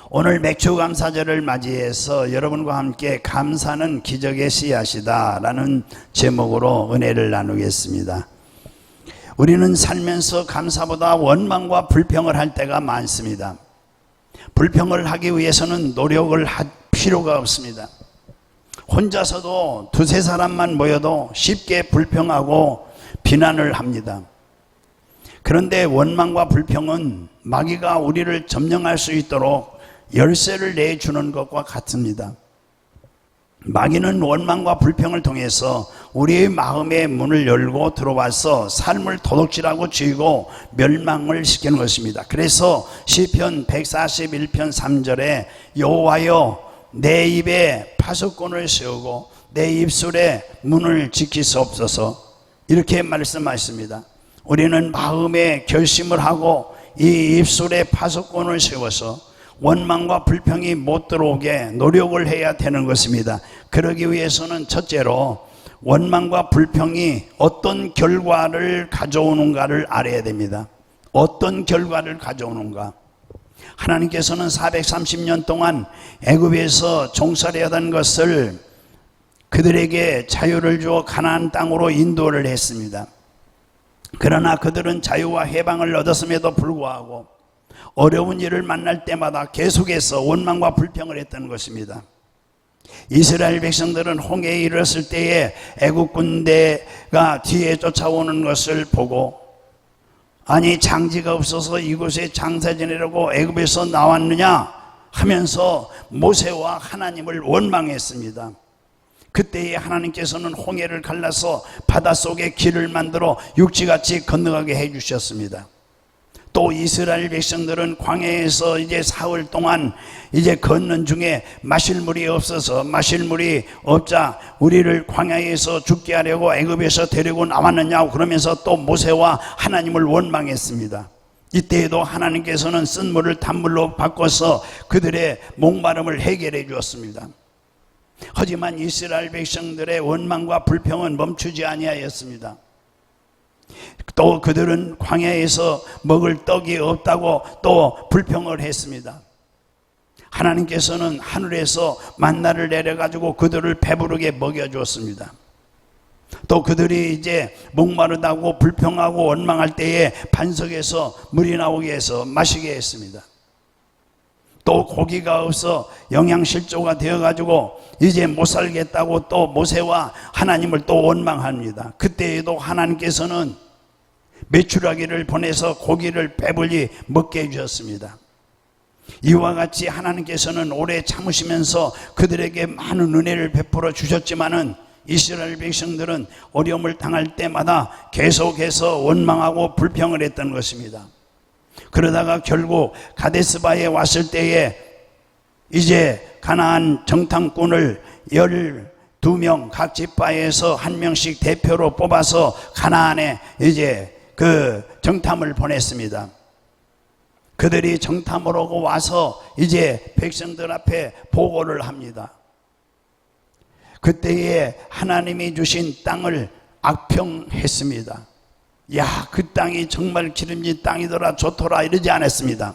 오늘 맥주감사절을 맞이해서 여러분과 함께 감사는 기적의 씨앗이다 라는 제목으로 은혜를 나누겠습니다. 우리는 살면서 감사보다 원망과 불평을 할 때가 많습니다. 불평을 하기 위해서는 노력을 할 필요가 없습니다. 혼자서도 두세 사람만 모여도 쉽게 불평하고 비난을 합니다. 그런데 원망과 불평은 마귀가 우리를 점령할 수 있도록 열쇠를 내주는 것과 같습니다. 마귀는 원망과 불평을 통해서 우리의 마음의 문을 열고 들어와서 삶을 도둑질하고 쥐고 멸망을 시키는 것입니다. 그래서 시편 141편 3절에 여호와여 내 입에 파수꾼을 세우고 내 입술에 문을 지키시옵소서 이렇게 말씀하십니다. 우리는 마음에 결심을 하고 이 입술에 파수꾼을 세워서 원망과 불평이 못 들어오게 노력을 해야 되는 것입니다. 그러기 위해서는 첫째로 원망과 불평이 어떤 결과를 가져오는가를 알아야 됩니다. 어떤 결과를 가져오는가. 하나님께서는 430년 동안 애굽에서 종살이하던 것을 그들에게 자유를 주어 가나안 땅으로 인도를 했습니다. 그러나 그들은 자유와 해방을 얻었음에도 불구하고 어려운 일을 만날 때마다 계속해서 원망과 불평을 했던 것입니다. 이스라엘 백성들은 홍해에 이르렀을 때에 애국 군대가 뒤에 쫓아오는 것을 보고 아니 장지가 없어서 이곳에 장사 지내려고 애굽에서 나왔느냐 하면서 모세와 하나님을 원망했습니다. 그때에 하나님께서는 홍해를 갈라서 바닷속에 길을 만들어 육지같이 건너가게 해주셨습니다. 또 이스라엘 백성들은 광야에서 이제 사흘 동안 이제 걷는 중에 마실 물이 없어서 마실 물이 없자 우리를 광야에서 죽게 하려고 애굽에서 데리고 나왔느냐고 그러면서 또 모세와 하나님을 원망했습니다. 이때에도 하나님께서는 쓴 물을 단물로 바꿔서 그들의 목마름을 해결해 주었습니다. 하지만 이스라엘 백성들의 원망과 불평은 멈추지 아니하였습니다. 또 그들은 광야에서 먹을 떡이 없다고 또 불평을 했습니다. 하나님께서는 하늘에서 만나를 내려가지고 그들을 배부르게 먹여주었습니다. 또 그들이 이제 목마르다고 불평하고 원망할 때에 반석에서 물이 나오게 해서 마시게 했습니다. 또 고기가 없어 영양실조가 되어가지고 이제 못 살겠다고 또 모세와 하나님을 또 원망합니다. 그때에도 하나님께서는 메추라기를 보내서 고기를 배불리 먹게 해주셨습니다. 이와 같이 하나님께서는 오래 참으시면서 그들에게 많은 은혜를 베풀어 주셨지만은 이스라엘 백성들은 어려움을 당할 때마다 계속해서 원망하고 불평을 했던 것입니다. 그러다가 결국 가데스바에 왔을 때에 이제 가나안 정탐꾼을 12명 각 지파에서 한 명씩 대표로 뽑아서 가나안에 이제 그 정탐을 보냈습니다. 그들이 정탐으로 와서 이제 백성들 앞에 보고를 합니다. 그때에 하나님이 주신 땅을 악평했습니다. 야, 그 땅이 정말 기름진 땅이더라 좋더라 이러지 않았습니다.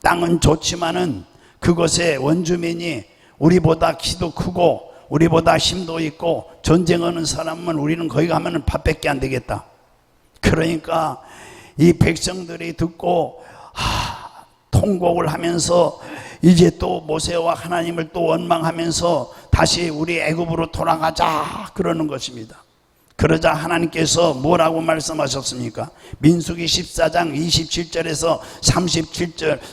땅은 좋지만은 그곳의 원주민이 우리보다 키도 크고 우리보다 힘도 있고 전쟁하는 사람은 우리는 거기 가면은 밥밖에 안 되겠다. 그러니까 이 백성들이 듣고 통곡을 하면서 이제 또 모세와 하나님을 또 원망하면서 다시 우리 애굽으로 돌아가자 그러는 것입니다. 그러자 하나님께서 뭐라고 말씀하셨습니까? 민수기 14장 27절에서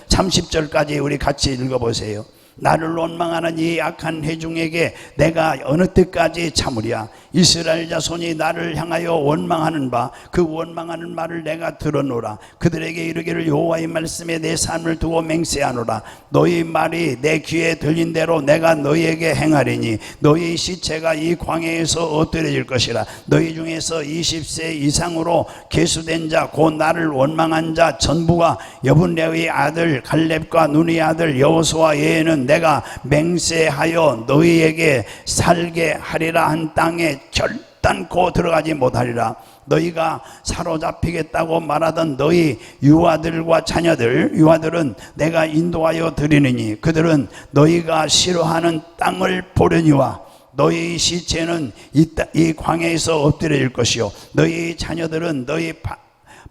30절까지 우리 같이 읽어보세요. 나를 원망하는 이 악한 회중에게 내가 어느 때까지 참으랴. 이스라엘 자손이 나를 향하여 원망하는 바 그 원망하는 말을 내가 들어노라. 그들에게 이르기를 여호와의 말씀에 내 삶을 두고 맹세하노라. 너희 말이 내 귀에 들린 대로 내가 너희에게 행하리니 너희 시체가 이 광야에서 엎드려질 것이라. 너희 중에서 20세 이상으로 계수된 자 곧 나를 원망한 자 전부가 여분네의 아들 갈렙과 눈의 아들 여호수아 외에는 내가 맹세하여 너희에게 살게 하리라 한 땅에 결단코 들어가지 못하리라. 너희가 사로잡히겠다고 말하던 너희 유아들과 자녀들, 유아들은 내가 인도하여 드리느니 그들은 너희가 싫어하는 땅을 보려니와 너희 시체는 이 광야에서 엎드려질 것이요 너희 자녀들은 너희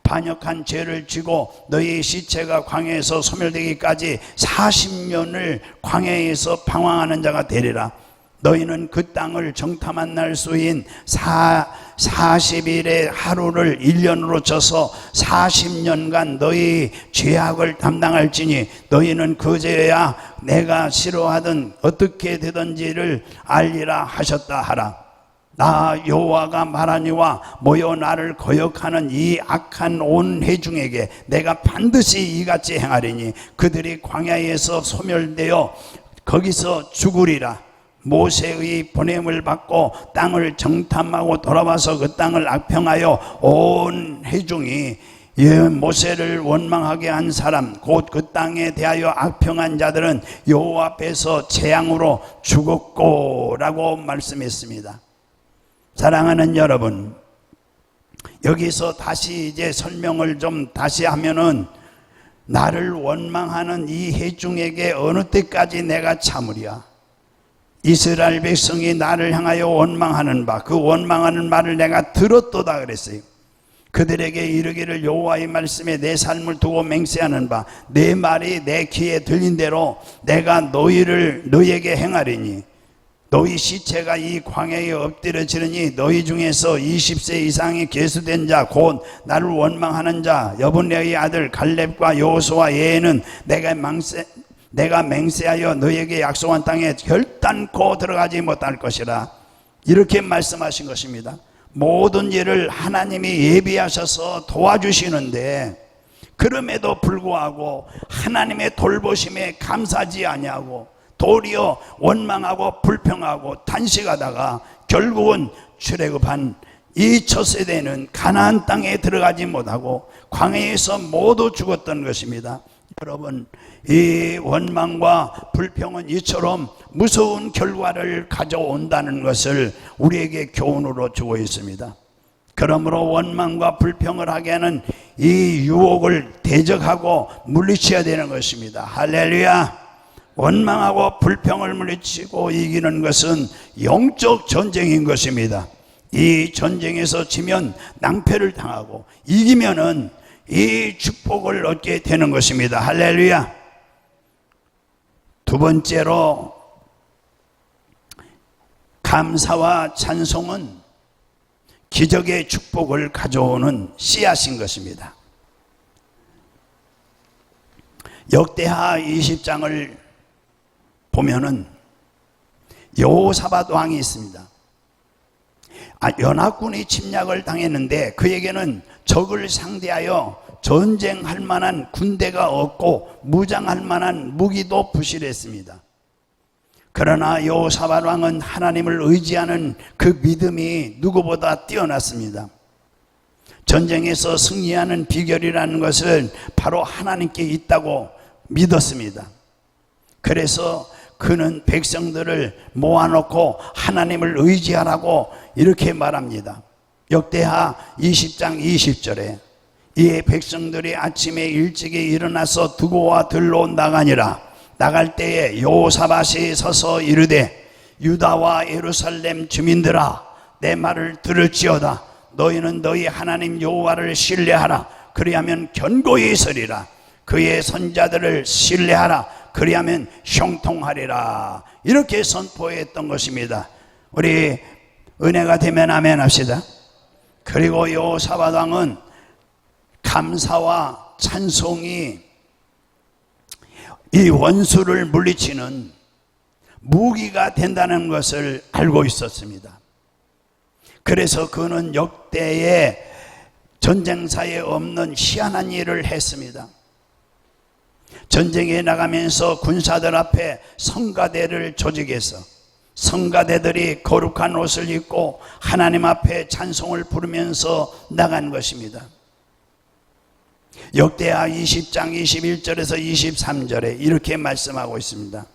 반역한 죄를 지고 너희 시체가 광야에서 소멸되기까지 40년을 광야에서 방황하는 자가 되리라. 너희는 그 땅을 정탐한 날 수인 40일의 하루를 1년으로 쳐서 40년간 너희 죄악을 담당할지니 너희는 그제야 내가 싫어하던 어떻게 되든지를 알리라 하셨다 하라. 나 여호와가 말하니와 모여 나를 거역하는 이 악한 온 회중에게 내가 반드시 이같이 행하리니 그들이 광야에서 소멸되어 거기서 죽으리라. 모세의 보냄을 받고 땅을 정탐하고 돌아와서 그 땅을 악평하여 온 회중이 모세를 원망하게 한 사람 곧 그 땅에 대하여 악평한 자들은 여호와 앞에서 재앙으로 죽었고 라고 말씀했습니다. 사랑하는 여러분, 여기서 다시 이제 설명을 좀 다시 하면은 나를 원망하는 이 회중에게 어느 때까지 내가 참으랴. 이스라엘 백성이 나를 향하여 원망하는 바 그 원망하는 말을 내가 들었도다 그랬어요. 그들에게 이르기를 여호와의 말씀에 내 삶을 두고 맹세하는 바 내 말이 내 귀에 들린 대로 내가 너희에게 행하리니 너희 시체가 이 광야에 엎드려지르니 너희 중에서 20세 이상이 계수된 자 곧 나를 원망하는 자 여분네의 아들 갈렙과 여호수아 외에는 내가 맹세하여 너희에게 약속한 땅에 결단코 들어가지 못할 것이라. 이렇게 말씀하신 것입니다. 모든 일을 하나님이 예비하셔서 도와주시는데 그럼에도 불구하고 하나님의 돌보심에 감사하지 아니하고 도리어 원망하고 불평하고 탄식하다가 결국은 출애굽한 이 첫 세대는 가나안 땅에 들어가지 못하고 광야에서 모두 죽었던 것입니다. 여러분, 이 원망과 불평은 이처럼 무서운 결과를 가져온다는 것을 우리에게 교훈으로 주고 있습니다. 그러므로 원망과 불평을 하게 하는 이 유혹을 대적하고 물리쳐야 되는 것입니다. 할렐루야! 원망하고 불평을 물리치고 이기는 것은 영적 전쟁인 것입니다. 이 전쟁에서 지면 낭패를 당하고 이기면은 이 축복을 얻게 되는 것입니다. 할렐루야! 두 번째로 감사와 찬송은 기적의 축복을 가져오는 씨앗인 것입니다. 역대하 20장을 보면은 여호사밧 왕이 있습니다. 연합군이 침략을 당했는데 그에게는 적을 상대하여 전쟁할 만한 군대가 없고 무장할 만한 무기도 부실했습니다. 그러나 여호사밧 왕은 하나님을 의지하는 그 믿음이 누구보다 뛰어났습니다. 전쟁에서 승리하는 비결이라는 것은 바로 하나님께 있다고 믿었습니다. 그래서 그는 백성들을 모아놓고 하나님을 의지하라고 이렇게 말합니다. 역대하 20장 20절에 이에 백성들이 아침에 일찍이 일어나서 두고와 들로 나가니라. 나갈 때에 여호사밧이 서서 이르되 유다와 예루살렘 주민들아 내 말을 들을지어다. 너희는 너희 하나님 여호와를 신뢰하라. 그리하면 견고히 서리라. 그의 선자들을 신뢰하라. 그리하면 형통하리라. 이렇게 선포했던 것입니다. 우리 은혜가 되면 아멘 합시다. 그리고 여호사밧 왕은 감사와 찬송이 이 원수를 물리치는 무기가 된다는 것을 알고 있었습니다. 그래서 그는 역대의 전쟁사에 없는 희한한 일을 했습니다. 전쟁에 나가면서 군사들 앞에 성가대를 조직해서 성가대들이 거룩한 옷을 입고 하나님 앞에 찬송을 부르면서 나간 것입니다. 역대하 20장 21절에서 23절에 이렇게 말씀하고 있습니다.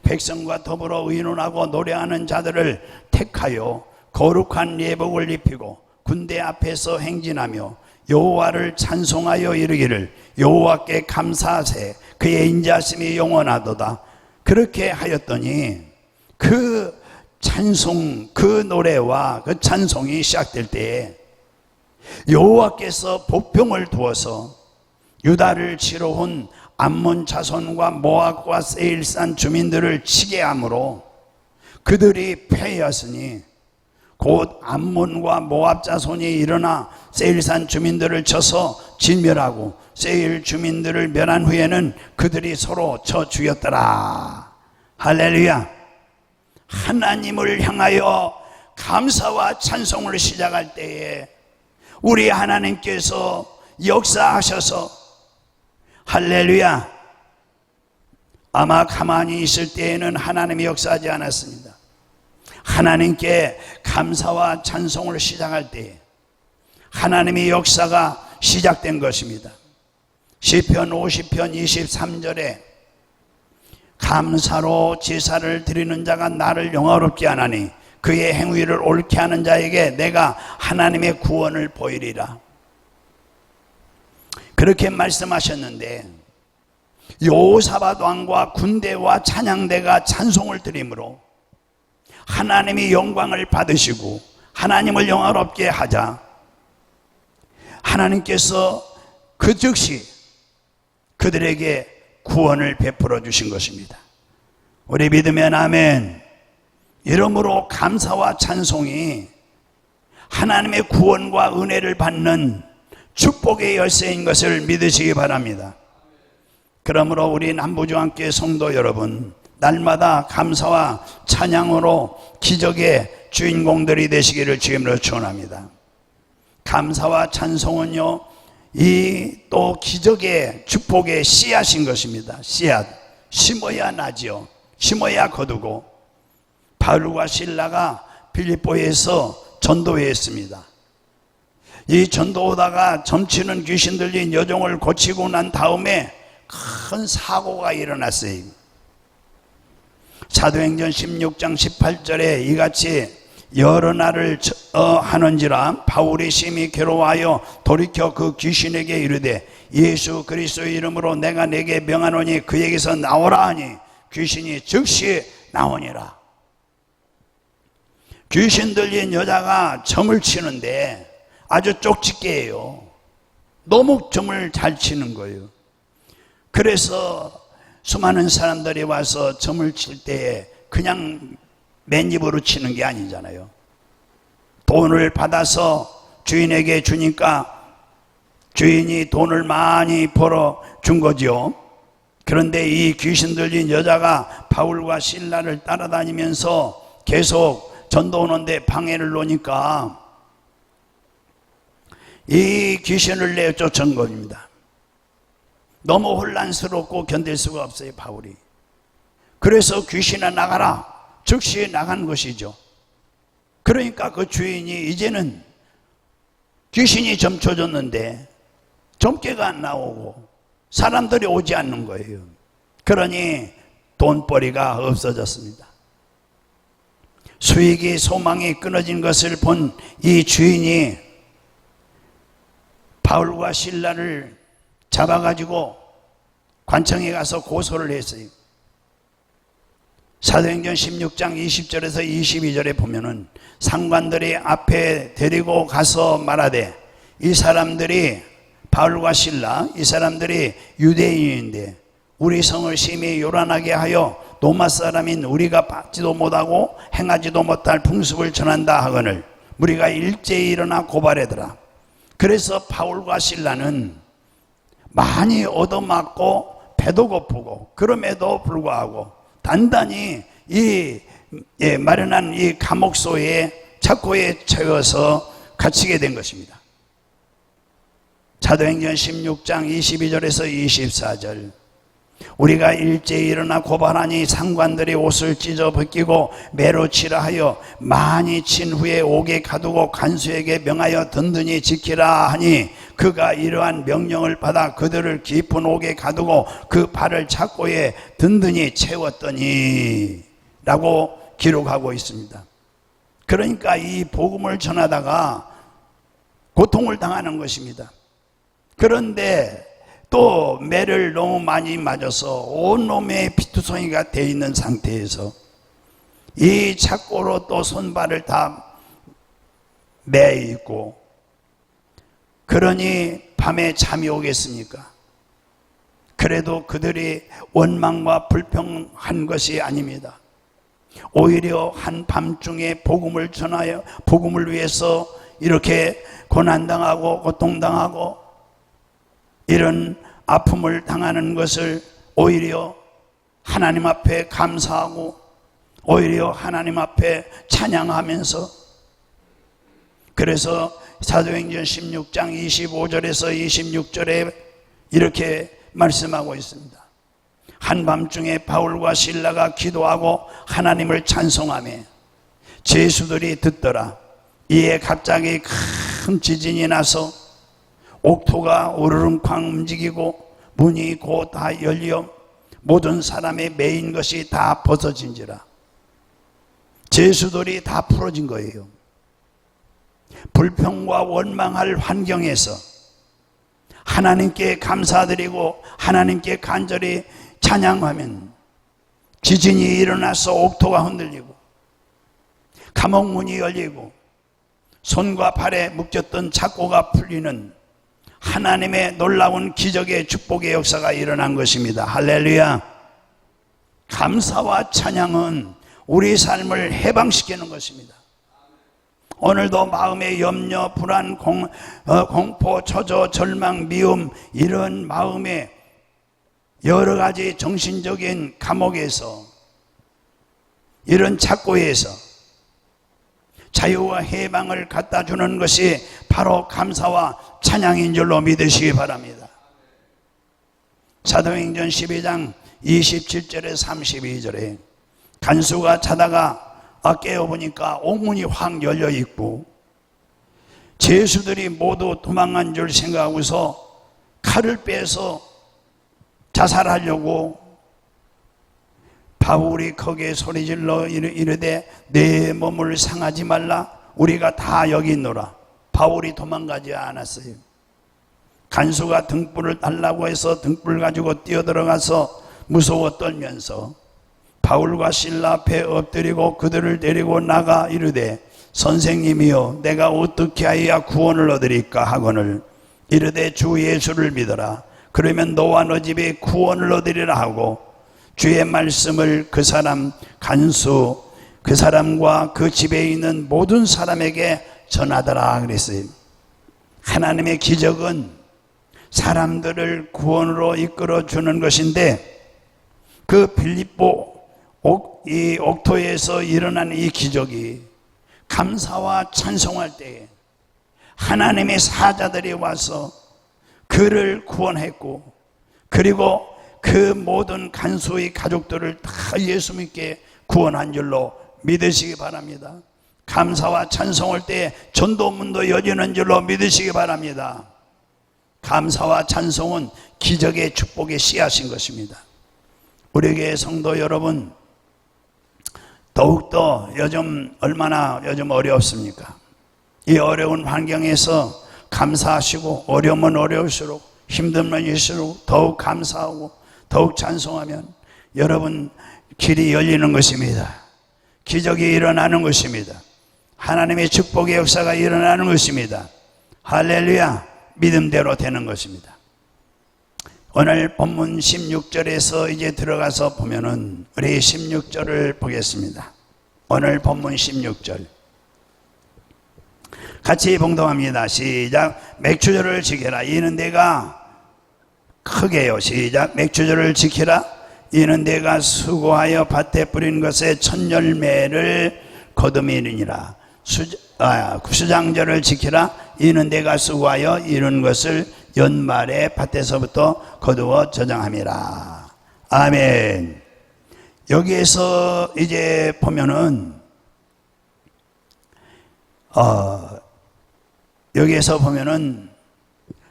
백성과 더불어 의논하고 노래하는 자들을 택하여 거룩한 예복을 입히고 군대 앞에서 행진하며 여호와를 찬송하여 이르기를 여호와께 감사하세 그의 인자심이 영원하도다. 그렇게 하였더니 그 찬송, 그 노래와 그 찬송이 시작될 때에 여호와께서 보병을 두어서 유다를 치러 온 암몬 자손과 모압과 세일산 주민들을 치게 하므로 그들이 패하였으니 곧 암몬과 모압 자손이 일어나 세일산 주민들을 쳐서 진멸하고 세일 주민들을 멸한 후에는 그들이 서로 쳐 죽였더라. 할렐루야. 하나님을 향하여 감사와 찬송을 시작할 때에 우리 하나님께서 역사하셔서 할렐루야. 아마 가만히 있을 때에는 하나님이 역사하지 않았습니다. 하나님께 감사와 찬송을 시작할 때에 하나님의 역사가 시작된 것입니다. 시편 50편 23절에 감사로 제사를 드리는 자가 나를 영화롭게 하나니 그의 행위를 옳게 하는 자에게 내가 하나님의 구원을 보이리라. 그렇게 말씀하셨는데 여호사밧 왕과 군대와 찬양대가 찬송을 드리므로 하나님이 영광을 받으시고 하나님을 영화롭게 하자 하나님께서 그 즉시 그들에게 구원을 베풀어 주신 것입니다. 우리 믿으면 아멘. 이러므로 감사와 찬송이 하나님의 구원과 은혜를 받는 축복의 열쇠인 것을 믿으시기 바랍니다. 그러므로 우리 남부중앙교회 성도 여러분, 날마다 감사와 찬양으로 기적의 주인공들이 되시기를 주님으로 축원합니다. 감사와 찬송은요, 이 또 기적의 축복의 씨앗인 것입니다. 씨앗. 심어야 나지요. 심어야 거두고. 바울과 실라가 빌립보에서 전도했습니다. 이 전도하다가 점치는 귀신 들린 여종을 고치고 난 다음에 큰 사고가 일어났어요. 사도행전 16장 18절에 이같이 여러 날을 하는지라 바울이 심히 괴로워하여 돌이켜 그 귀신에게 이르되 예수 그리스도의 이름으로 내가 내게 명하노니 그에게서 나오라 하니 귀신이 즉시 나오니라. 귀신 들린 여자가 점을 치는데 아주 쪽집게 해요. 너무 점을 잘 치는 거예요. 그래서 수많은 사람들이 와서 점을 칠 때에 그냥 맨입으로 치는 게 아니잖아요. 돈을 받아서 주인에게 주니까 주인이 돈을 많이 벌어 준 거죠. 그런데 이 귀신 들린 여자가 바울과 실라를 따라다니면서 계속 전도 오는데 방해를 놓으니까 이 귀신을 내쫓은 겁니다. 너무 혼란스럽고 견딜 수가 없어요, 바울이. 그래서 귀신아 나가라. 즉시 나간 것이죠. 그러니까 그 주인이 이제는 귀신이 점쳐졌는데 점괘가 안 나오고 사람들이 오지 않는 거예요. 그러니 돈벌이가 없어졌습니다. 수익이 소망이 끊어진 것을 본 이 주인이 바울과 실라를 잡아가지고 관청에 가서 고소를 했어요. 사도행전 16장 20절에서 22절에 보면은 상관들이 앞에 데리고 가서 말하되 이 사람들이 바울과 실라 이 사람들이 유대인인데 우리 성을 심히 요란하게 하여 로마 사람인 우리가 받지도 못하고 행하지도 못할 풍습을 전한다 하거늘 우리가 일제히 일어나 고발하더라. 그래서 바울과 실라는 많이 얻어맞고 배도 고프고 그럼에도 불구하고 단단히 이 마련한 이 감옥소에 착고에 채워서 갇히게 된 것입니다. 사도행전 16장 22절에서 24절 우리가 일제히 일어나 고발하니 상관들이 옷을 찢어 벗기고 매로 치라 하여 많이 친 후에 옥에 가두고 간수에게 명하여 든든히 지키라 하니 그가 이러한 명령을 받아 그들을 깊은 옥에 가두고 그 발을 착고에 든든히 채웠더니 라고 기록하고 있습니다. 그러니까 이 복음을 전하다가 고통을 당하는 것입니다. 그런데 또 매를 너무 많이 맞아서 온몸에 피투성이가 되어 있는 상태에서 이 착고로 또 손발을 다 매 있고, 그러니 밤에 잠이 오겠습니까? 그래도 그들이 원망과 불평한 것이 아닙니다. 오히려 한밤중에 복음을 전하여 복음을 위해서 이렇게 고난당하고 고통당하고 이런 아픔을 당하는 것을 오히려 하나님 앞에 감사하고 오히려 하나님 앞에 찬양하면서, 그래서 사도행전 16장 25절에서 26절에 이렇게 말씀하고 있습니다. 한밤중에 바울과 실라가 기도하고 하나님을 찬송하며 제수들이 듣더라. 이에 갑자기 큰 지진이 나서 옥토가 우르릉쾅 움직이고 문이 곧 다 열려 모든 사람의 매인 것이 다 벗어진지라. 제수들이 다 풀어진 거예요. 불평과 원망할 환경에서 하나님께 감사드리고 하나님께 간절히 찬양하면 지진이 일어나서 옥토가 흔들리고 감옥문이 열리고 손과 발에 묶였던 착고가 풀리는 하나님의 놀라운 기적의 축복의 역사가 일어난 것입니다. 할렐루야. 감사와 찬양은 우리 삶을 해방시키는 것입니다. 오늘도 마음의 염려, 불안, 공포, 초조, 절망, 미움, 이런 마음의 여러 가지 정신적인 감옥에서, 이런 착고에서 자유와 해방을 갖다 주는 것이 바로 감사와 찬양인 줄로 믿으시기 바랍니다. 사도행전 12장 27절에 32절에 간수가 자다가 깨어보니까 옥문이 확 열려 있고 제수들이 모두 도망간 줄 생각하고서 칼을 빼서 자살하려고 바울이 거기에 소리질러 이르되 내 몸을 상하지 말라, 우리가 다 여기 있노라. 바울이 도망가지 않았어요. 간수가 등불을 달라고 해서 등불 가지고 뛰어들어가서 무서워 떨면서 바울과 실라 앞에 엎드리고 그들을 데리고 나가 이르되 선생님이여 내가 어떻게 하여야 구원을 얻으리까 하거늘 이르되 주 예수를 믿어라. 그러면 너와 너 집에 구원을 얻으리라 하고 주의 말씀을 그 사람 간수 그 사람과 그 집에 있는 모든 사람에게 전하더라 그랬어요. 하나님의 기적은 사람들을 구원으로 이끌어 주는 것인데, 그 빌립보 이 옥토에서 일어난 이 기적이 감사와 찬송할 때에 하나님의 사자들이 와서 그를 구원했고, 그리고 그 모든 간수의 가족들을 다 예수 믿게 구원한 줄로 믿으시기 바랍니다. 감사와 찬송할 때에 전도문도 열리는 줄로 믿으시기 바랍니다. 감사와 찬송은 기적의 축복의 씨앗인 것입니다. 우리 교회 성도 여러분, 더욱더 요즘 얼마나 어렵습니까? 이 어려운 환경에서 감사하시고 어려우면 어려울수록 힘들면 일수록 더욱 감사하고 더욱 찬송하면 여러분 길이 열리는 것입니다. 기적이 일어나는 것입니다. 하나님의 축복의 역사가 일어나는 것입니다. 할렐루야. 믿음대로 되는 것입니다. 오늘 본문 16절에서 이제 들어가서 보면은 우리 16절을 보겠습니다. 오늘 본문 16절 같이 봉독합니다. 시작. 맥추절을 지켜라. 이는 내가 크게요. 시작. 맥추절을 지키라. 이는 내가 수고하여 밭에 뿌린 것에 첫 열매를 거두미니라. 수장절을 지키라. 이는 내가 수고하여 이룬 것을 연말에 밭에서부터 거두어 저장함이라. 아멘. 여기에서 이제 보면은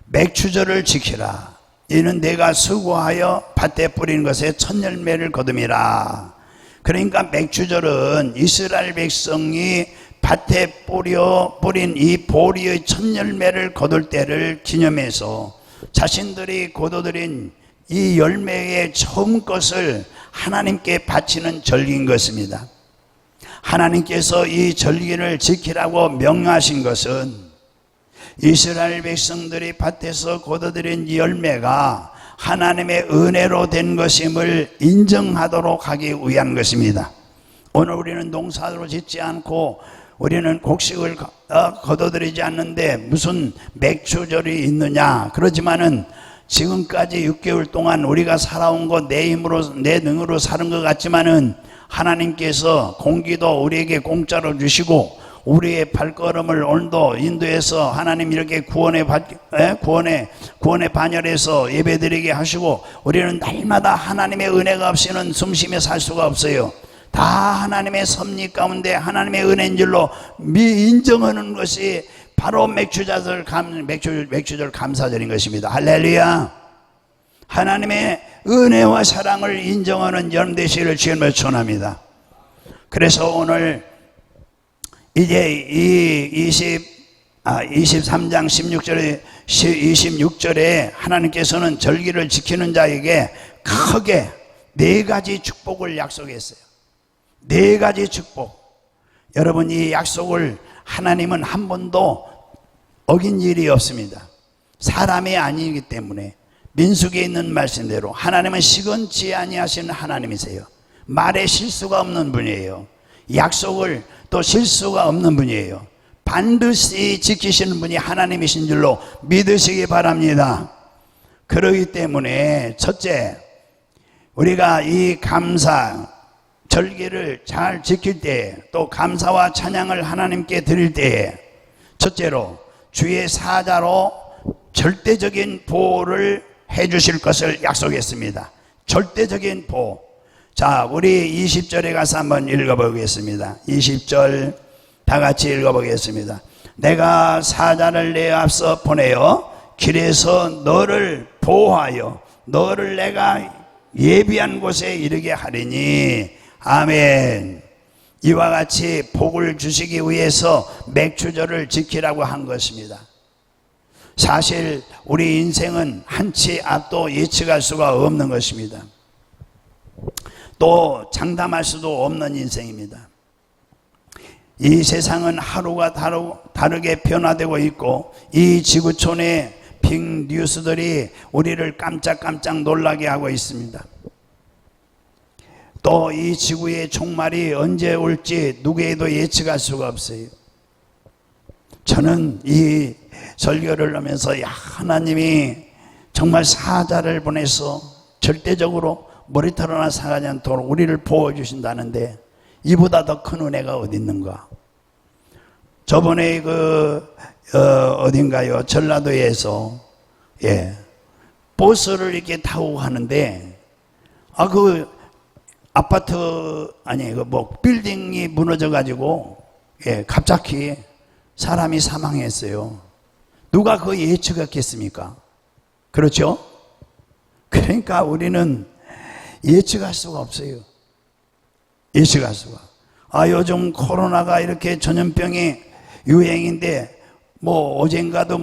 맥추절을 지키라. 이는 내가 수고하여 밭에 뿌린 것에 첫 열매를 거둠이라. 그러니까 맥추절은 이스라엘 백성이 밭에 뿌린 이 보리의 첫 열매를 거둘 때를 기념해서 자신들이 거둬들인 이 열매의 처음 것을 하나님께 바치는 절기인 것입니다. 하나님께서 이 절기를 지키라고 명하신 것은 이스라엘 백성들이 밭에서 거둬들인 이 열매가 하나님의 은혜로 된 것임을 인정하도록 하기 위한 것입니다. 오늘 우리는 농사로 짓지 않고 우리는 곡식을 거둬들이지 않는데 무슨 맥추절이 있느냐, 그러지만은 지금까지 6개월 동안 우리가 살아온 것 내 힘으로 내 능으로 사는 것 같지만은 하나님께서 공기도 우리에게 공짜로 주시고 우리의 발걸음을 오늘도 인도해서 하나님 이렇게 구원에 반열해서 예배드리게 하시고 우리는 날마다 하나님의 은혜가 없이는 숨쉬며 살 수가 없어요. 다 하나님의 섭리 가운데 하나님의 은혜인 줄로 인정하는 것이 바로 맥주절 감사절인 것입니다. 할렐루야. 하나님의 은혜와 사랑을 인정하는 여러분 되시기를 주님을 축원합니다. 그래서 오늘 이제 이 23장 26절에 하나님께서는 절기를 지키는 자에게 크게 4가지 축복을 약속했어요. 4가지 축복. 여러분, 이 약속을 하나님은 한 번도 어긴 일이 없습니다. 사람이 아니기 때문에 민수기에 있는 말씀대로 하나님은 시건치 아니하시는 하나님이세요. 말에 실수가 없는 분이에요. 약속을 또 실수가 없는 분이에요. 반드시 지키시는 분이 하나님이신 줄로 믿으시기 바랍니다. 그러기 때문에 첫째, 우리가 이 감사 절기를 잘 지킬 때, 또 감사와 찬양을 하나님께 드릴 때에 첫째로 주의 사자로 절대적인 보호를 해 주실 것을 약속했습니다. 절대적인 보호. 자, 우리 20절에 가서 한번 읽어보겠습니다. 20절 다 같이 읽어보겠습니다. 내가 사자를 내 앞서 보내어 길에서 너를 보호하여 너를 내가 예비한 곳에 이르게 하리니. 아멘. 이와 같이 복을 주시기 위해서 맥주절을 지키라고 한 것입니다. 사실 우리 인생은 한치 앞도 예측할 수가 없는 것입니다. 또 장담할 수도 없는 인생입니다. 이 세상은 하루가 다르게 변화되고 있고 이 지구촌의 빅 뉴스들이 우리를 깜짝깜짝 놀라게 하고 있습니다. 또 이 지구의 종말이 언제 올지 누구에도 예측할 수가 없어요. 저는 이 설교를 하면서 하나님이 정말 사자를 보내서 절대적으로 머리털 상하지 않도록 우리를 보호해 주신다는데 이보다 더 큰 은혜가 어디 있는가. 저번에 어딘가요, 전라도에서 버스를 이렇게 타고 가는데 아파트 빌딩이 무너져 가지고 갑자기 사람이 사망했어요. 누가 그거 예측했겠습니까? 그렇죠? 그러니까 우리는 예측할 수가 없어요. 예측할 수가. 요즘 코로나가 이렇게 전염병이 유행인데 어젠가도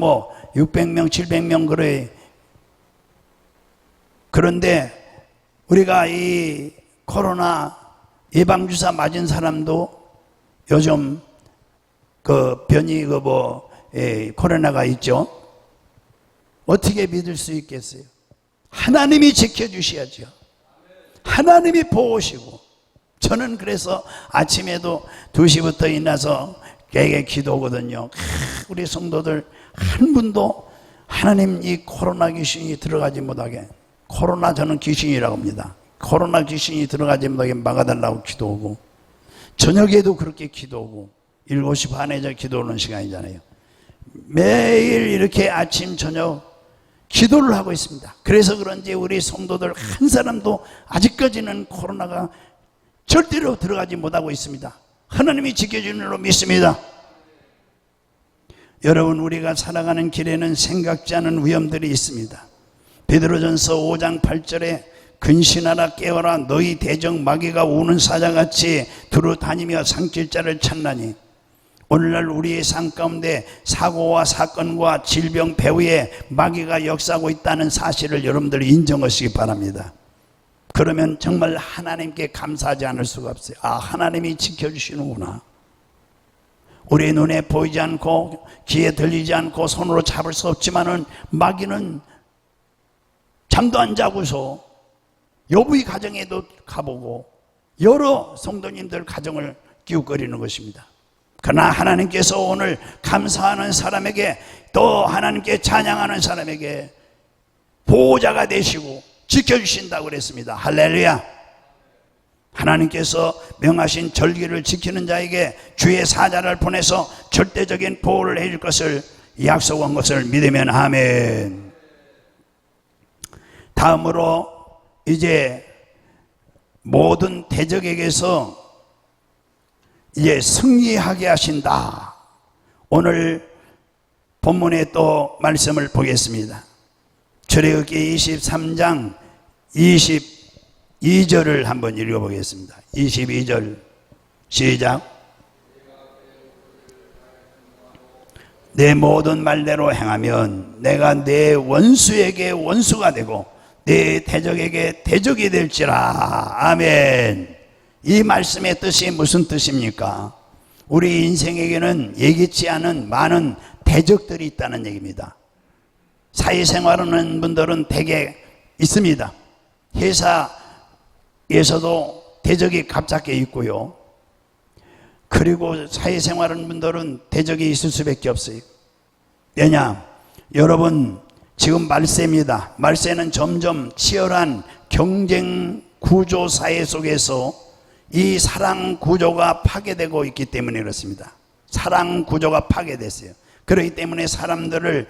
600명 700명 그래. 그런데 우리가 이 코로나 예방주사 맞은 사람도 요즘 변이 코로나가 있죠. 어떻게 믿을 수 있겠어요? 하나님이 지켜주셔야죠. 하나님이 보호시고. 저는 그래서 아침에도 2시부터 일어나서 깨게 기도하거든요. 우리 성도들 한 분도 하나님 이 코로나 귀신이 들어가지 못하게, 코로나 저는 귀신이라고 합니다. 코로나 귀신이 들어가지 못하게 막아달라고 기도하고, 저녁에도 그렇게 기도하고, 7시 반에 저 기도하는 시간이잖아요. 매일 이렇게 아침 저녁 기도를 하고 있습니다. 그래서 그런지 우리 성도들 한 사람도 아직까지는 코로나가 절대로 들어가지 못하고 있습니다. 하나님이 지켜주는 줄로 믿습니다. 여러분, 우리가 살아가는 길에는 생각지 않은 위험들이 있습니다. 베드로전서 5장 8절에 근신하라 깨어라 너희 대적 마귀가 우는 사자같이 두루 다니며 상킬자를 찾나니. 오늘날 우리의 삶 가운데 사고와 사건과 질병 배후에 마귀가 역사하고 있다는 사실을 여러분들이 인정하시기 바랍니다. 그러면 정말 하나님께 감사하지 않을 수가 없어요. 아, 하나님이 지켜주시는구나. 우리의 눈에 보이지 않고 귀에 들리지 않고 손으로 잡을 수 없지만은 마귀는 잠도 안 자고서 여부의 가정에도 가보고 여러 성도님들 가정을 기웃거리는 것입니다. 그러나 하나님께서 오늘 감사하는 사람에게 또 하나님께 찬양하는 사람에게 보호자가 되시고 지켜주신다고 그랬습니다. 할렐루야. 하나님께서 명하신 절기를 지키는 자에게 주의 사자를 보내서 절대적인 보호를 해줄 것을 약속한 것을 믿으면 아멘. 다음으로 이제 모든 대적에게서 이제 승리하게 하신다. 오늘 본문에 또 말씀을 보겠습니다. 출애굽기 23장 22절을 한번 읽어보겠습니다. 22절 시작. 내 모든 말대로 행하면 내가 내 원수에게 원수가 되고 내 대적에게 대적이 될지라. 아멘. 이 말씀의 뜻이 무슨 뜻입니까? 우리 인생에게는 예기치 않은 많은 대적들이 있다는 얘기입니다. 사회생활하는 분들은 대개 있습니다. 회사에서도 대적이 갑작게 있고요. 그리고 사회생활하는 분들은 대적이 있을 수밖에 없어요. 왜냐? 여러분 지금 말세입니다. 말세는 점점 치열한 경쟁 구조 사회 속에서 이 사랑 구조가 파괴되고 있기 때문에 그렇습니다. 사랑 구조가 파괴됐어요. 그렇기 때문에 사람들을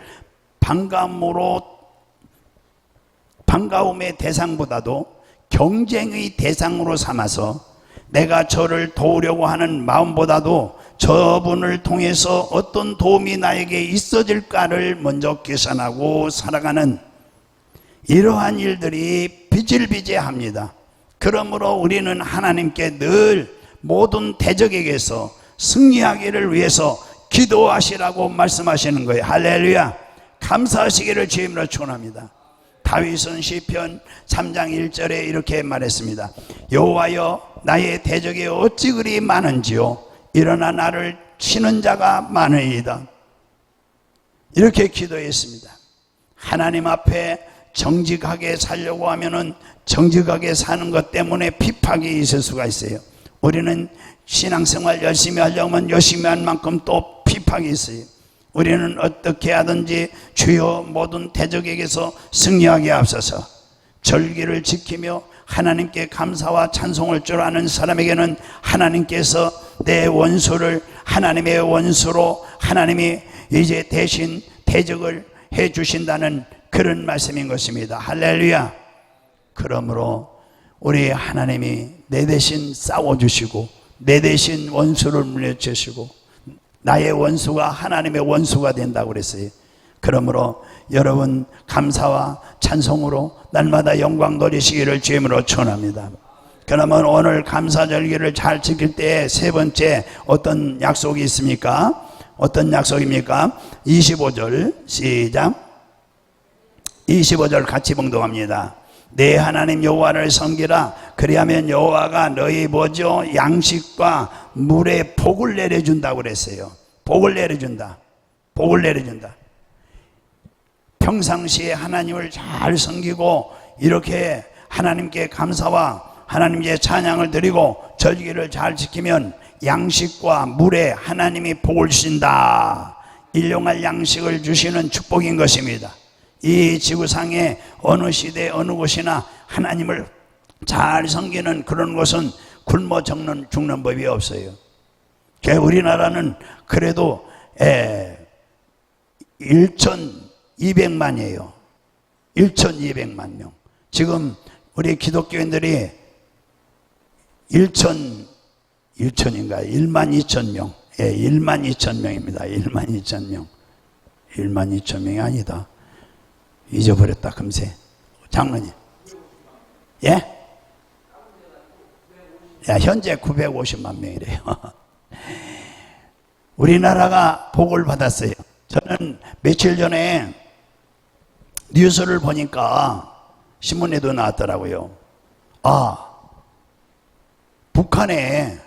반가움의 대상보다도 경쟁의 대상으로 삼아서 내가 저를 도우려고 하는 마음보다도 저분을 통해서 어떤 도움이 나에게 있어질까를 먼저 계산하고 살아가는 이러한 일들이 비질비재합니다. 그러므로 우리는 하나님께 늘 모든 대적에게서 승리하기를 위해서 기도하시라고 말씀하시는 거예요. 할렐루야. 감사하시기를 주님으로 축원합니다. 다윗은 시편 3장 1절에 이렇게 말했습니다. 여호와여 나의 대적이 어찌 그리 많은지요 일어나 나를 치는 자가 많으이다. 이렇게 기도했습니다. 하나님 앞에 정직하게 살려고 하면은 정직하게 사는 것 때문에 핍박이 있을 수가 있어요. 우리는 신앙생활 열심히 하려면 열심히 한 만큼 또 핍박이 있어요. 우리는 어떻게 하든지 주여 모든 대적에게서 승리하게 앞서서 절기를 지키며 하나님께 감사와 찬송할 줄 아는 사람에게는 하나님께서 내 원수를 하나님의 원수로 하나님이 이제 대신 대적을 해 주신다는 그런 말씀인 것입니다. 할렐루야. 그러므로 우리 하나님이 내 대신 싸워주시고 내 대신 원수를 물려주시고 나의 원수가 하나님의 원수가 된다고 그랬어요. 그러므로 여러분 감사와 찬송으로 날마다 영광 돌리시기를 주님으로 축원합니다. 그러면 오늘 감사절기를 잘 지킬 때 세 번째 어떤 약속이 있습니까? 어떤 약속입니까? 25절 시작. 25절 같이 봉독합니다. 내 하나님 여호와를 섬기라. 그리하면 여호와가 너희 뭐죠? 양식과 물에 복을 내려준다고 그랬어요. 복을 내려준다. 복을 내려준다. 평상시에 하나님을 잘 섬기고 이렇게 하나님께 감사와 하나님께 찬양을 드리고 절기를 잘 지키면 양식과 물에 하나님이 복을 주신다. 일용할 양식을 주시는 축복인 것입니다. 이 지구상에 어느 시대 어느 곳이나 하나님을 잘 섬기는 그런 곳은 굶어 죽는 법이 없어요. 우리나라는 그래도 1,200만이에요. 1,200만 명. 지금 우리 기독교인들이 1,000인가 12,000명. 12,000명입니다. 12,000명. 12,000명이 아니다. 잊어버렸다 금세. 장로님. 예? 야, 현재 950만 명이래요. 우리나라가 복을 받았어요. 저는 며칠 전에 뉴스를 보니까 신문에도 나왔더라고요. 북한에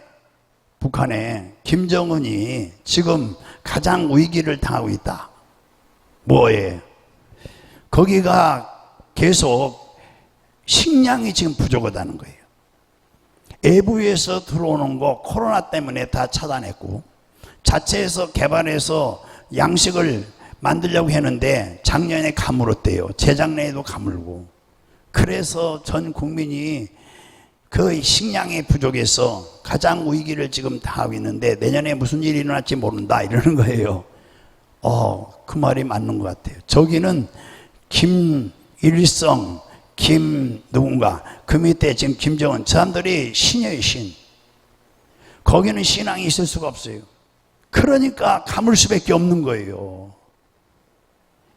김정은이 지금 가장 위기를 당하고 있다. 뭐예요? 거기가 계속 식량이 지금 부족하다는 거예요. 외부에서 들어오는 거 코로나 때문에 다 차단했고, 자체에서 개발해서 양식을 만들려고 했는데 작년에 가물었대요. 재작년에도 가물고. 그래서 전 국민이 그 식량이 부족해서 가장 위기를 지금 당하고 있는데 내년에 무슨 일이 일어날지 모른다 이러는 거예요. 그 말이 맞는 것 같아요. 저기는 김일성, 누군가 그 밑에 지금 김정은, 저 사람들이 신이에요, 신. 거기는 신앙이 있을 수가 없어요. 그러니까 가물 수밖에 없는 거예요.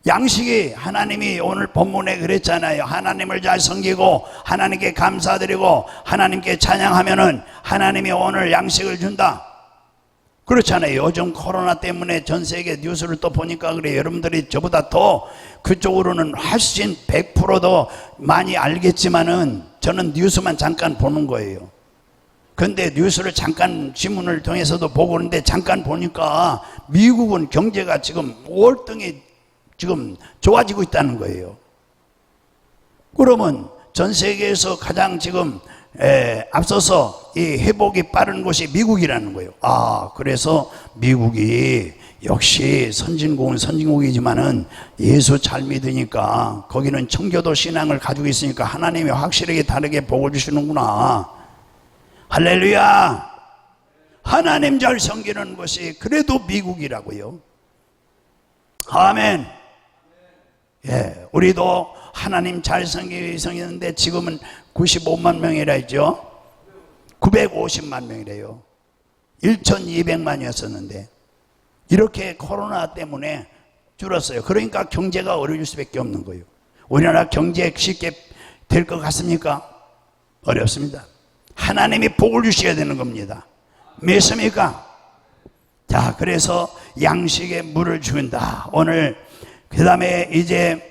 양식이, 하나님이 오늘 본문에 그랬잖아요. 하나님을 잘 섬기고 하나님께 감사드리고 하나님께 찬양하면은 하나님이 오늘 양식을 준다. 그렇잖아요. 요즘 코로나 때문에 전 세계 뉴스를 또 보니까 그래요. 여러분들이 저보다 더 그쪽으로는 훨씬 100% 더 많이 알겠지만은 저는 뉴스만 잠깐 보는 거예요. 그런데 뉴스를 잠깐 신문을 통해서도 보고 그러는데 잠깐 보니까 미국은 경제가 지금 월등히 지금 좋아지고 있다는 거예요. 그러면 전 세계에서 가장 지금 앞서서 이 회복이 빠른 곳이 미국이라는 거예요. 그래서 미국이 역시 선진국은 선진국이지만은 예수 잘 믿으니까 거기는 청교도 신앙을 가지고 있으니까 하나님이 확실하게 다르게 복을 주시는구나. 할렐루야. 하나님 잘 섬기는 것이 그래도 미국이라고요. 아멘. 우리도 하나님 잘 섬기는데 지금은 95만 명이라 했죠. 950만 명이래요. 1200만이었었는데 이렇게 코로나 때문에 줄었어요. 그러니까 경제가 어려울 수밖에 없는 거예요. 우리나라 경제 쉽게 될 것 같습니까? 어렵습니다. 하나님이 복을 주셔야 되는 겁니다. 믿습니까? 자, 그래서 양식에 물을 준다. 오늘 그 다음에 이제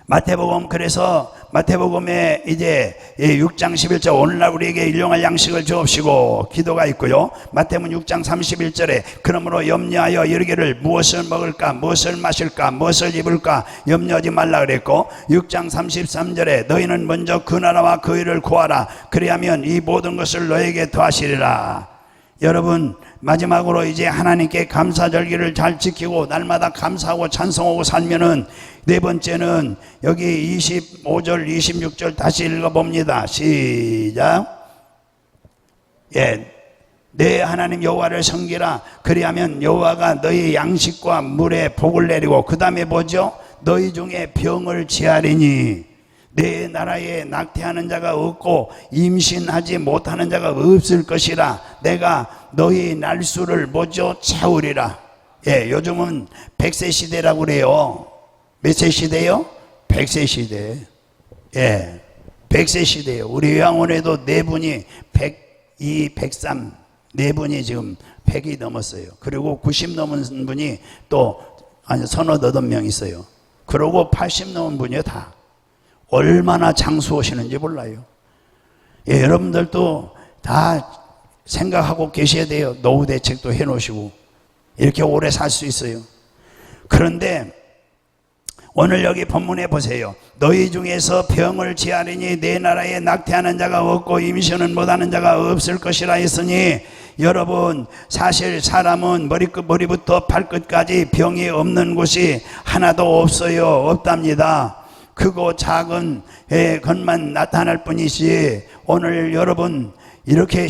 마태복음, 그래서 마태복음에 이제 6장 11절 오늘날 우리에게 일용할 양식을 주옵시고 기도가 있고요. 마태복음 6장 31절에 그러므로 염려하여 이르기를 무엇을 먹을까, 무엇을 마실까, 무엇을 입을까 염려하지 말라 그랬고, 6장 33절에 너희는 먼저 그 나라와 그 일을 구하라. 그리하면 이 모든 것을 너에게 더하시리라. 여러분, 마지막으로 이제 하나님께 감사절기를 잘 지키고 날마다 감사하고 찬송하고 살면은, 네 번째는 여기 25절 26절 다시 읽어봅니다. 시작. 내 하나님 여호와를 섬기라. 그리하면 여호와가 너희 양식과 물에 복을 내리고, 그 다음에 뭐죠? 너희 중에 병을 치하리니 내 나라에 낙태하는 자가 없고 임신하지 못하는 자가 없을 것이라. 내가 너희 날수를 뭐죠? 채우리라. 요즘은 100세 시대라고 그래요. 몇 세 시대요? 100세 시대. 100세 시대예요. 우리 요양원에도 4분이 102, 103, 4분이 지금 100이 넘었어요. 그리고 90 넘은 분이 또 서너 8명 있어요. 그리고 80 넘은 분이요. 다 얼마나 장수하시는지 몰라요. 여러분들도 다 생각하고 계셔야 돼요. 노후 대책도 해놓으시고 이렇게 오래 살 수 있어요. 그런데 오늘 여기 본문에 보세요. 너희 중에서 병을 치하리니 내 나라에 낙태하는 자가 없고 임신은 못하는 자가 없을 것이라 했으니, 여러분, 사실 사람은 머리부터 발끝까지 병이 없는 곳이 하나도 없어요. 없답니다. 크고 작은 것만 나타날 뿐이지, 오늘 여러분 이렇게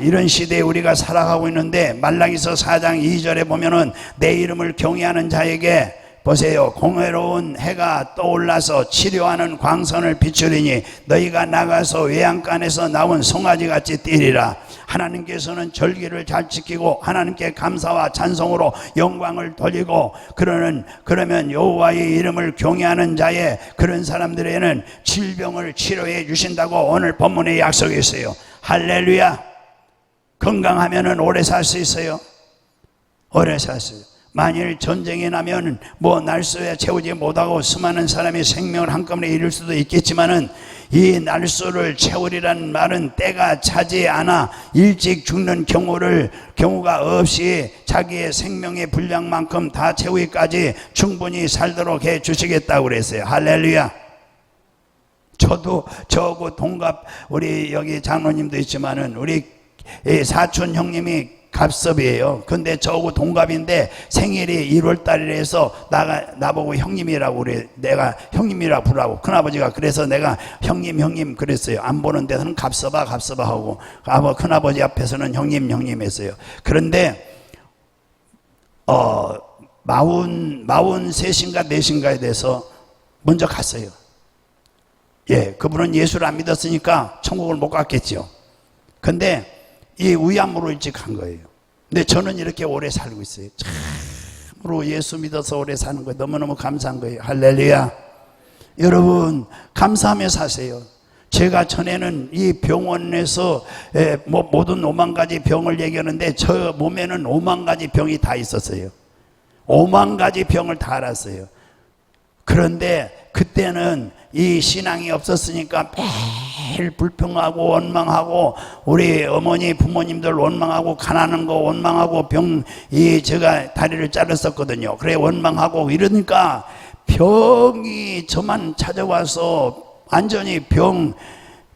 이런 시대에 우리가 살아가고 있는데, 말라기서 4장 2절에 보면은 내 이름을 경외하는 자에게 보세요, 공의로운 해가 떠올라서 치료하는 광선을 비추리니 너희가 나가서 외양간에서 나온 송아지같이 뛰리라. 하나님께서는 절기를 잘 지키고 하나님께 감사와 찬송으로 영광을 돌리고, 그러면 여호와의 이름을 경외하는 자의 그런 사람들에게는 질병을 치료해 주신다고 오늘 본문에 약속이 있어요. 할렐루야. 건강하면은 오래 살 수 있어요. 오래 샀어요. 만일 전쟁이 나면 뭐 날쏘에 채우지 못하고 수많은 사람이 생명을 한꺼번에 잃을 수도 있겠지만은 이 날쏘를 채우리라는 말은 때가 차지 않아 일찍 죽는 경우가 없이 자기의 생명의 분량만큼 다 채우기까지 충분히 살도록 해 주시겠다고 그랬어요. 할렐루야. 저하고 동갑 우리 여기 장로님도 있지만은 우리 사촌 형님이 갑섭이에요. 근데 저하고 동갑인데 생일이 1월 달이라서 나보고 형님이라고 그래. 내가 형님이라고 부르라고. 큰아버지가 그래서 내가 형님 그랬어요. 안 보는 데서는 갑섭아 하고 큰아버지 앞에서는 형님 했어요. 그런데 43인가 4인가에 대해서 먼저 갔어요. 예, 그분은 예수를 안 믿었으니까 천국을 못 갔겠죠. 근데 이 위암으로 일찍 간 거예요. 근데 저는 이렇게 오래 살고 있어요. 참으로 예수 믿어서 오래 사는 거예요. 너무너무 감사한 거예요. 할렐루야. 여러분 감사하며 사세요. 제가 전에는 이 병원에서 모든 5만 가지 병을 얘기하는데 저 몸에는 5만 가지 병이 다 있었어요. 5만 가지 병을 다 알았어요. 그런데 그때는 이 신앙이 없었으니까 매일 불평하고 원망하고 우리 어머니 부모님들 원망하고 가난한 거 원망하고 제가 다리를 자랐었거든요. 그래 원망하고 이러니까 병이 저만 찾아와서 완전히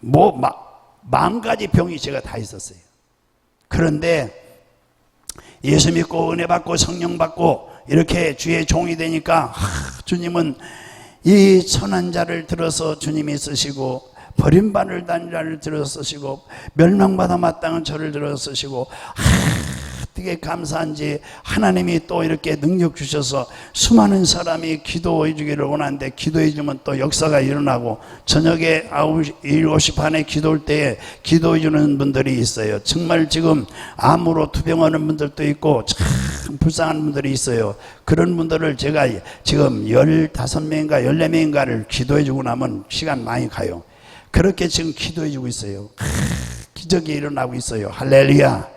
만 가지 병이 제가 다 있었어요. 그런데 예수 믿고 은혜 받고 성령 받고 이렇게 주의 종이 되니까 주님은 이 천한 자를 들어서 주님이 쓰시고 버림받을 자를 들어서 쓰시고 멸망받아 마땅한 저를 들어서 쓰시고 어떻게 감사한지50님이 또 이렇게 능력 주셔서 수많은 사람이 기도해 주기를 원하는데 기도해 주면 또 역사가 일어나고 저녁에 7시 반에 기도할 때에 기도해 주는 분들이 있어요. 정말 지금 암으로 투병하는 분들도 있고 참 불쌍한 분들이 있어요. 그런 분들을 제가 지금 15명인가 14명인가를 기도해 주고 나면 시간 많이 가요. 그렇게 지금 기도해 주고 있어요. 기적이 일어나고 있어요. 할렐루야.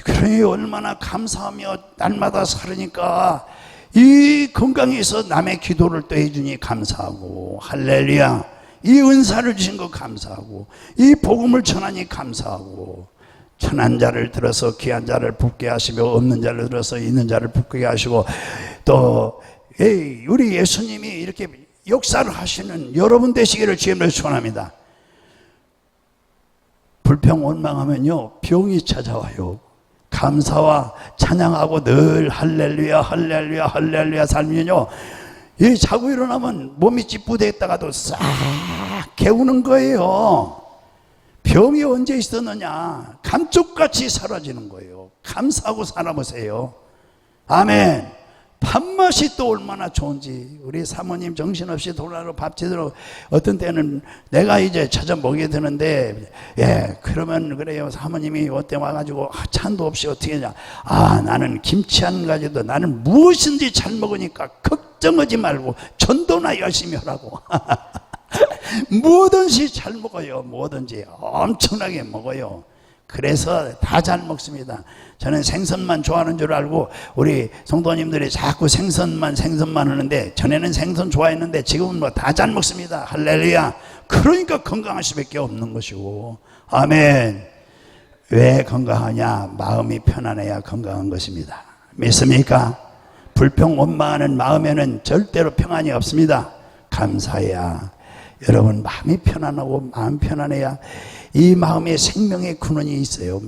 그러니 얼마나 감사하며 날마다 살으니까 이 건강에서 남의 기도를 또 해주니 감사하고 할렐루야. 이 은사를 주신 거 감사하고 이 복음을 전하니 감사하고 천한 자를 들어서 귀한 자를 붙게 하시며 없는 자를 들어서 있는 자를 붙게 하시고 또 우리 예수님이 이렇게 역사를 하시는 여러분 되시기를 주님을 축원합니다. 불평 원망하면요 병이 찾아와요. 감사와 찬양하고 늘 할렐루야 할렐루야 할렐루야 살면요 이 자고 일어나면 몸이 찌뿌대다가도 싹 개우는 거예요. 병이 언제 있었느냐 감쪽같이 사라지는 거예요. 감사하고 살아보세요. 아멘. 밥맛이 또 얼마나 좋은지 우리 사모님 정신없이 돌아로 밥 제대로 어떤 때는 내가 이제 찾아 먹게 되는데 그러면 그래요. 사모님이 어때 와가지고 찬도 없이 어떻게 하냐 나는 김치 한 가지도 나는 무엇인지 잘 먹으니까 걱정하지 말고 전도나 열심히 하라고 뭐든지 잘 먹어요. 뭐든지 엄청나게 먹어요. 그래서 다 잘 먹습니다. 저는 생선만 좋아하는 줄 알고 우리 성도님들이 자꾸 생선만 하는데 전에는 생선 좋아했는데 지금은 뭐 다 잘 먹습니다. 할렐루야. 그러니까 건강할 수밖에 없는 것이고 아멘. 왜 건강하냐? 마음이 편안해야 건강한 것입니다. 믿습니까? 불평 원망하는 마음에는 절대로 평안이 없습니다. 감사해야 여러분 마음이 편안하고 마음 편안해야 이 마음에 생명의 근원이 있어요.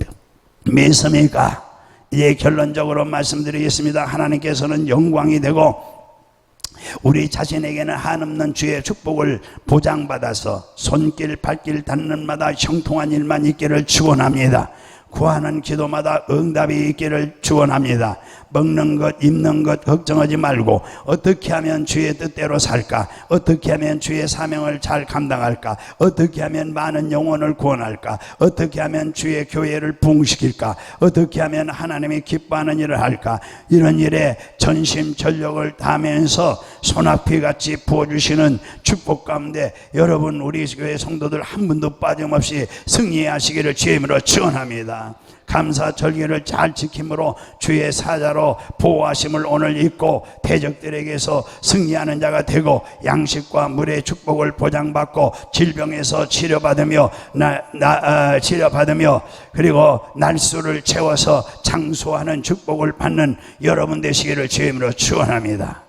믿습니까? 이제 결론적으로 말씀드리겠습니다. 하나님께서는 영광이 되고 우리 자신에게는 한없는 주의 축복을 보장받아서 손길 발길 닿는 마다 형통한 일만 있기를 축원합니다. 구하는 기도마다 응답이 있기를 축원합니다. 먹는 것 입는 것 걱정하지 말고 어떻게 하면 주의 뜻대로 살까? 어떻게 하면 주의 사명을 잘 감당할까? 어떻게 하면 많은 영혼을 구원할까? 어떻게 하면 주의 교회를 부흥시킬까? 어떻게 하면 하나님이 기뻐하는 일을 할까? 이런 일에 전심 전력을 다하면서 소낙비같이 부어주시는 축복 가운데 여러분 우리 교회 성도들 한 분도 빠짐없이 승리하시기를 주님으로 축원합니다. 감사 절기를 잘 지킴으로 주의 사자로 보호하심을 오늘 잊고 대적들에게서 승리하는 자가 되고 양식과 물의 축복을 보장받고 질병에서 치료받으며 그리고 날수를 채워서 장수하는 축복을 받는 여러분 되시기를 주님으로 축원합니다.